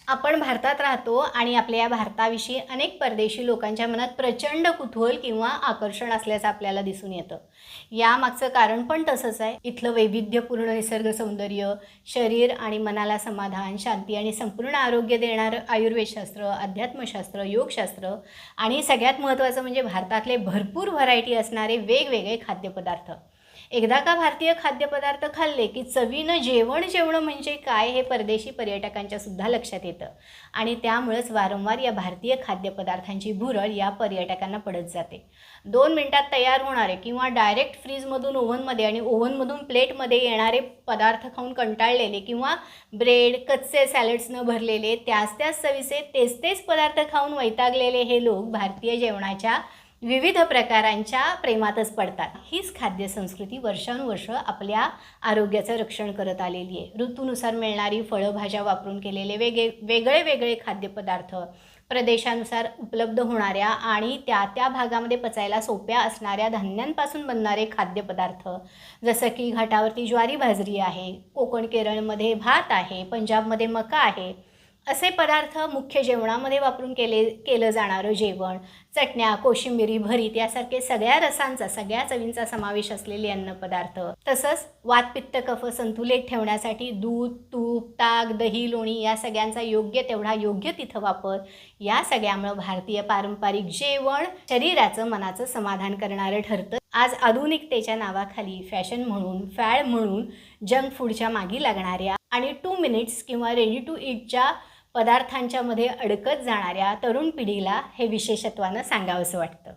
आपण भारतात राहतो आणि आपल्या या भारताविषयी अनेक परदेशी लोकांच्या मनात प्रचंड कुतूहल किंवा आकर्षण असल्याचं आपल्याला दिसून येतं। यामागचं कारण पण तसंच आहे। इथलं वैविध्यपूर्ण निसर्ग सौंदर्य, शरीर आणि मनाला समाधान, शांती आणि संपूर्ण आरोग्य देणारं आयुर्वेदशास्त्र, अध्यात्मशास्त्र, योगशास्त्र आणि सगळ्यात महत्त्वाचं म्हणजे भारतातले भरपूर व्हरायटी असणारे वेगवेगळे खाद्यपदार्थ। एकदा का भारतीय खाद्यपदार्थ खाल्ले की चवीनं जेवणं म्हणजे काय हे परदेशी पर्यटकांच्या सुद्धा लक्षात येतं आणि त्यामुळेच वारंवार या भारतीय खाद्यपदार्थांची भुरळ या पर्यटकांना पडत जाते। 2 मिनिटात तयार होणारे किंवा डायरेक्ट फ्रीजमधून ओव्हनमध्ये आणि ओव्हनमधून प्लेटमध्ये येणारे पदार्थ खाऊन कंटाळलेले किंवा ब्रेड, कच्चे सॅलड्सनं भरलेले त्याच चवीचे तेच पदार्थ खाऊन वैतागलेले हे लोक भारतीय जेवणाच्या विविध प्रकारांच्या प्रेमातच पडतात। हीच खाद्य संस्कृती वर्षानुवर्ष आपल्या आरोग्याचं रक्षण करत आलेली आहे। ऋतूनुसार मिळणारी फळं भाज्या वापरून केलेले वेगळे खाद्यपदार्थ, प्रदेशानुसार उपलब्ध होणाऱ्या आणि त्या भागामध्ये पचायला सोप्या असणाऱ्या धान्यांपासून बनणारे खाद्यपदार्थ, जसं की घाटावरती ज्वारी बाजरी आहे, कोकण केरळमध्ये भात आहे, पंजाबमध्ये मका आहे, असे पदार्थ मुख्य जेवणामध्ये वापरून केलं जाणारं जेवण, चटण्या, कोशिंबिरी, भरीत यासारखे सगळ्या रसांचा, सगळ्या चवींचा समावेश असलेले अन्नपदार्थ, तसंच वात, पित्त, कफ संतुलित ठेवण्यासाठी दूध, तूप, ताक, दही, लोणी या सगळ्यांचा योग्य तिथं वापर, या सगळ्यामुळे भारतीय पारंपरिक जेवण शरीराचं, मनाचं समाधान करणारं ठरतं। आज आधुनिकतेच्या नावाखाली फॅशन म्हणून, फॅड म्हणून जंक फूडच्या मागी लागणाऱ्या आणि 2 मिनिट्स किंवा रेडी टू ईटच्या पदार्थांच्या मध्ये अडकत जाणाऱ्या तरुण पिढीला हे विशेषत्वानं सांगावंसं वाटतं।